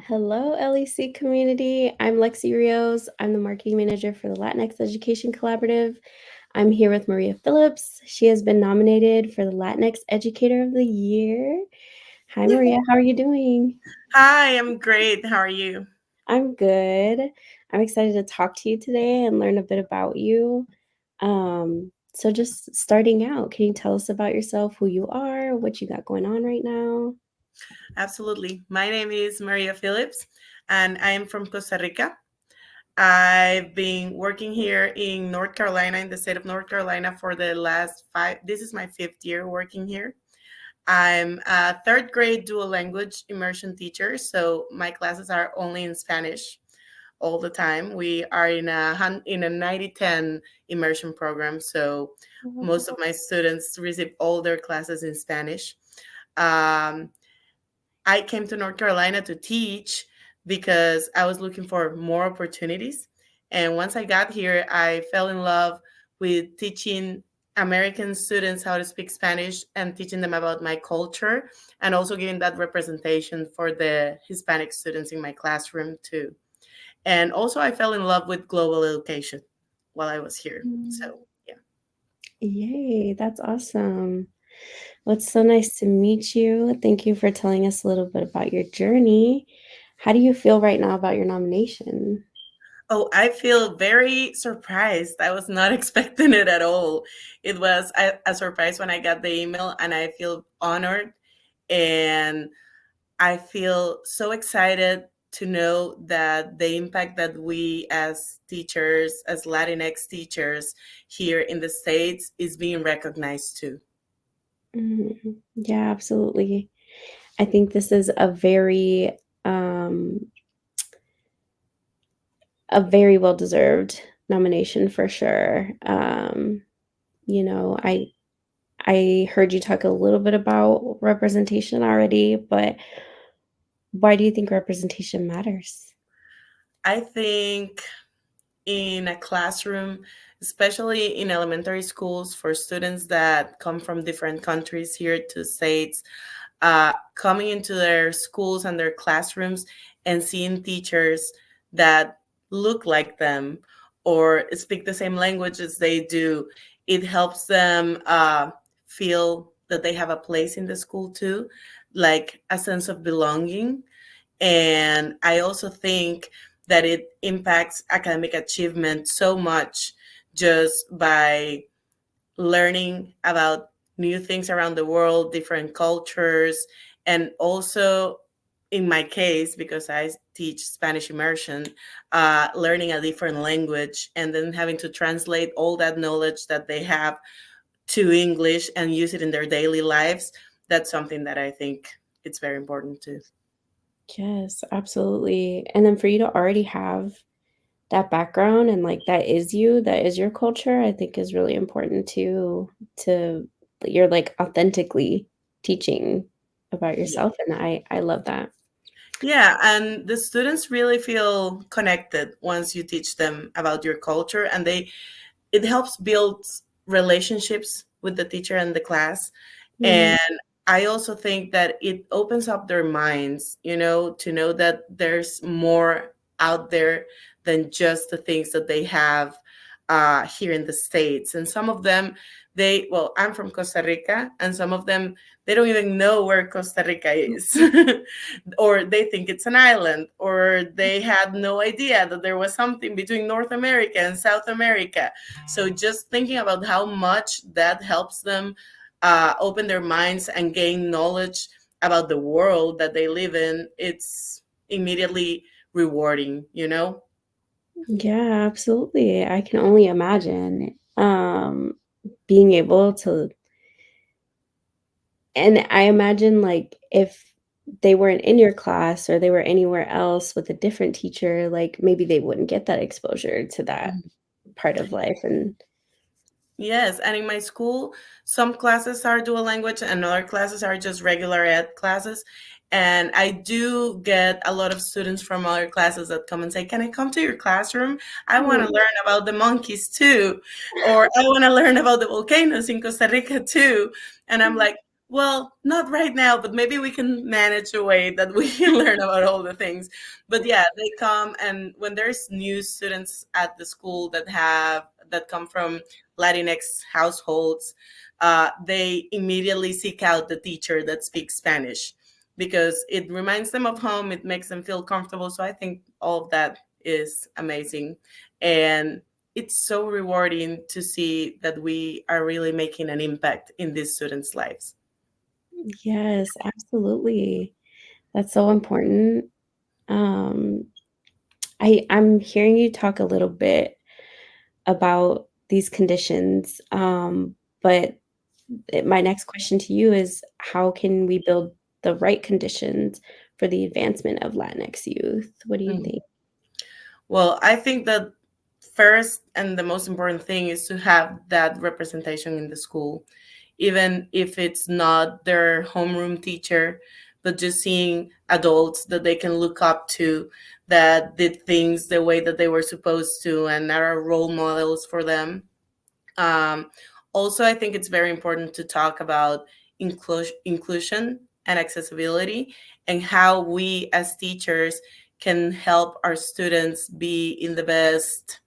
Hello, LEC community. I'm Lexi Rios. I'm the marketing manager for the Latinx Education Collaborative. I'm here with Maria Phillips. She has been nominated for the Latinx Educator of the Year. Hi, Maria. How are you doing? Hi, I'm great. How are you? I'm good. I'm excited to talk to you today and learn a bit about you. So just starting out, can you tell us about yourself, who you are, what you got going on right now? Absolutely. My name is Maria Phillips, and I am from Costa Rica. I've been working here in North Carolina, in the state of North Carolina, for the last this is my 5th year working here. I'm a third grade dual language immersion teacher, so my classes are only in Spanish all the time. We are in a 90-10 immersion program, so most of my students receive all their classes in Spanish. Um, I came to North Carolina to teach because I was looking for more opportunities. And once I got here, I fell in love with teaching American students how to speak Spanish and teaching them about my culture, and also giving that representation for the Hispanic students in my classroom too. And also, I fell in love with global education while I was here. So, yeah. Yay, that's awesome. Well, it's so nice to meet you. Thank you for telling us a little bit about your journey. How do you feel right now about your nomination? Oh, I feel very surprised. I was not expecting it at all. It was a surprise when I got the email, and I feel honored, and I feel so excited to know that the impact that we as teachers, as Latinx teachers here in the States, is being recognized too. Yeah, absolutely. I think this is a very well-deserved nomination for sure. You know, I heard you talk a little bit about representation already, but why do you think representation matters? I think in a classroom, especially in elementary schools for students that come from different countries here to States, coming into their schools and their classrooms and seeing teachers that look like them or speak the same language as they do, it helps them feel that they have a place in the school too, like a sense of belonging. And I also think that it impacts academic achievement so much just by learning about new things around the world, different cultures, and also in my case, because I teach Spanish immersion, learning a different language and then having to translate all that knowledge that they have to English and use it in their daily lives. That's something that I think it's very important too. Yes, absolutely. And then for you to already have that background and like that is you, that is your culture, I think is really important too, to that you're like authentically teaching about Yeah. yourself. And I love that. Yeah, and the students really feel connected once you teach them about your culture, and it helps build relationships with the teacher and the class. Mm, And I also think that it opens up their minds, to know that there's more out there than just the things that they have here in the States. And some of them, well, I'm from Costa Rica, and some of them, they don't even know where Costa Rica is, or they think it's an island, or they had no idea that there was something between North America and South America. So just thinking about how much that helps them open their minds and gain knowledge about the world that they live in, it's immediately rewarding. yeah, absolutely. I can only imagine being able to And I imagine, like, if they weren't in your class or they were anywhere else with a different teacher, like, maybe they wouldn't get that exposure to that Mhm. part of life and Yes, and in my school, some classes are dual language and other classes are just regular ed classes. And I do get a lot of students from other classes that come and say, "Can I come to your classroom? I want to mm. learn about the monkeys too, or I want to learn about the volcanoes in Costa Rica too." And I'm like, "Well, not right now, but maybe we can manage a way that we can learn about all the things." But yeah, they come, and when there's new students at the school that come from Latinx households, they immediately seek out the teacher that speaks Spanish because it reminds them of home. It makes them feel comfortable. So I think all of that is amazing. And it's so rewarding to see that we are really making an impact in these students' lives. Yes, absolutely. That's so important. Um, I'm hearing you talk a little bit about these conditions, but my next question to you is how can we build the right conditions for the advancement of Latinx youth? What do you Mhm. think? Well, I think that first and the most important thing is to have that representation in the school, even if it's not their homeroom teacher, but just seeing adults that they can look up to that did things the way that they were supposed to and are role models for them. Um, Also, I think it's very important to talk about inclusion and accessibility and how we as teachers can help our students be in the best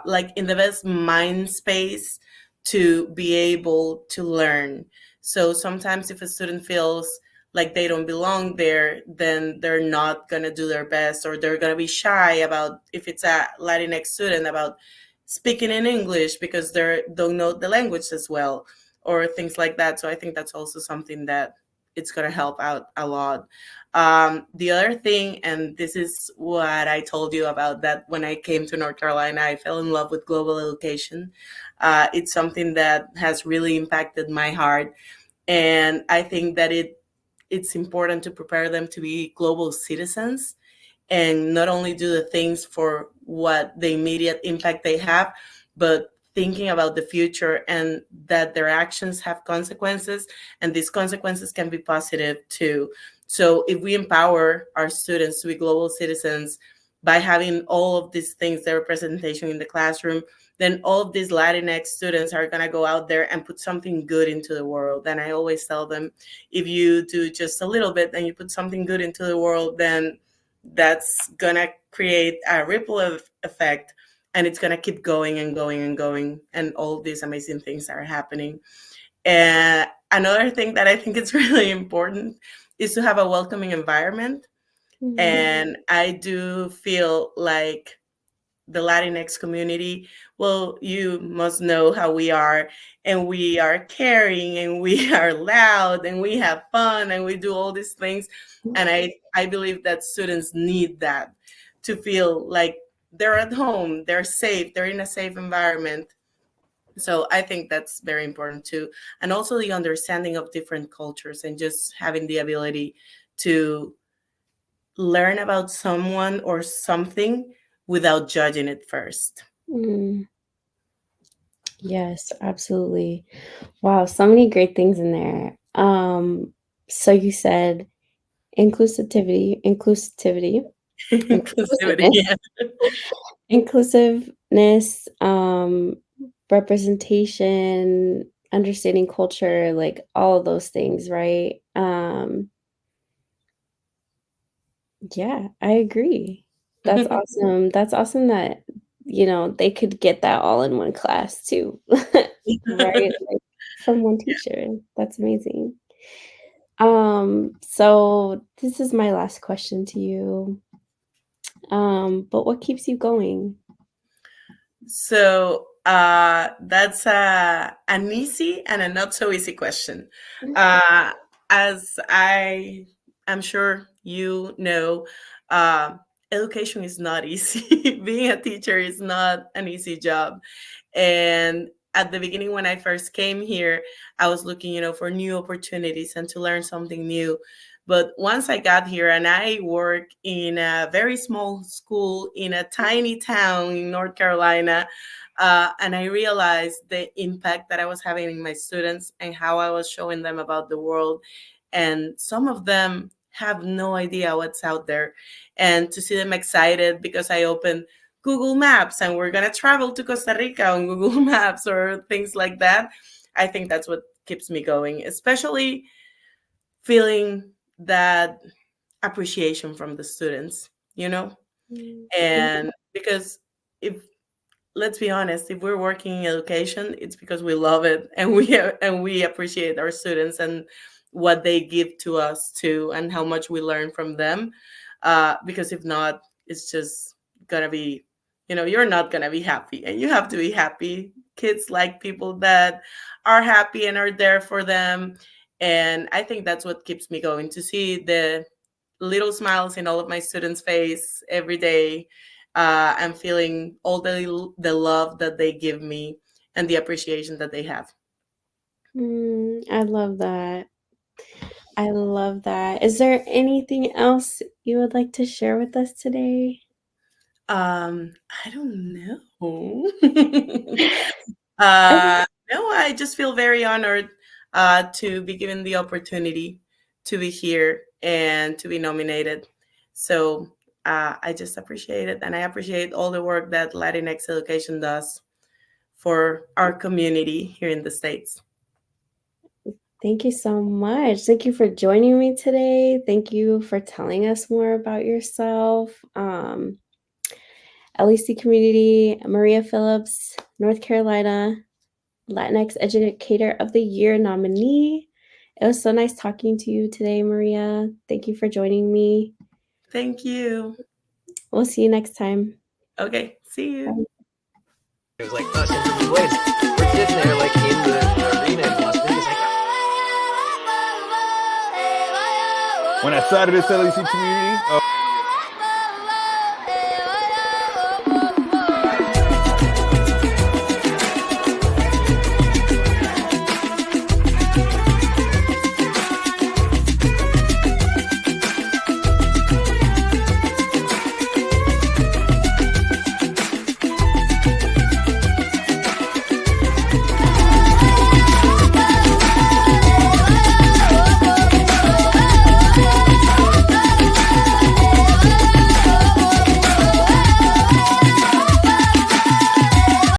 like in the best mind space to be able to learn. So sometimes if a student feels like they don't belong there, then they're not going to do their best, or they're going to be shy about, if it's a Latinx student, about speaking in English because they don't know the language as well, or things like that. So I think that's also something that it's going to help out a lot. The other thing, and this is what I told you about, that when I came to North Carolina, I fell in love with global education. It's something that has really impacted my heart, and I think that it's important to prepare them to be global citizens and not only do the things for what the immediate impact they have, but thinking about the future and that their actions have consequences, and these consequences can be positive too. So if we empower our students to be global citizens by having all of these things, their representation in the classroom, then all of these Latinx students are going to go out there and put something good into the world. And I always tell them, if you do just a little bit and you put something good into the world, then that's gonna create a effect, and it's gonna keep going and going and going, and all these amazing things are happening. And another thing that I think is really important is to have a welcoming environment. Mhm. And I do feel like the Latinx community, well, you must know how we are, and we are caring, and we are loud, and we have fun, and we do all these things. And I believe that students need that to feel like they're at home, they're safe, they're in a safe environment. So I think that's very important too. And also the understanding of different cultures and just having the ability to learn about someone or something without judging it first. Mm, yes, absolutely. Wow, so many great things in there. So you said inclusivity, Inclusivity, inclusiveness, yeah. inclusiveness, representation, understanding culture, like all of those things, right? Yeah, I agree. That's awesome. That's awesome that, they could get that all in one class too, right? Like, from one teacher. That's amazing. So this is my last question to you. But what keeps you going? So that's an easy and a not so easy question. As I am sure you know, uh, education is not easy. Being a teacher is not an easy job. And at the beginning when I first came here, I was looking, for new opportunities and to learn something new. But once I got here and I work in a very small school in a tiny town in North Carolina, and I realized the impact that I was having in my students and how I was showing them about the world. And some of them have no idea what's out there. And to see them excited because I opened Google Maps and we're going to travel to Costa Rica on Google Maps or things like that, I think that's what keeps me going, especially feeling that appreciation from the students, Mm. and because if let's be honest, if we're working in education, it's because we love it and we appreciate our students and what they give to us too, and how much we learn from them. Because if not, it's just gonna be, you're not gonna be happy, and you have to be happy. Kids like people that are happy and are there for them, and I think that's what keeps me going, to see the little smiles in all of my students' face every day. I'm feeling all the love that they give me and the appreciation that they have. I love that. I love that. Is there anything else you would like to share with us today? I don't know. Okay. No, I just feel very honored to be given the opportunity to be here and to be nominated. So I just appreciate it, and I appreciate all the work that Latinx Education does for our community here in the States. Thank you so much. Thank you for joining me today. Thank you for telling us more about yourself. LEC Community, Maria Phillips, North Carolina, Latinx Educator of the Year nominee. It was so nice talking to you today, Maria. Thank you for joining me. Thank you. We'll see you next time. Okay, see you. Bye. It was like us in different ways. We're sitting there like in the arena in Las Vegas. When I started this LEC community,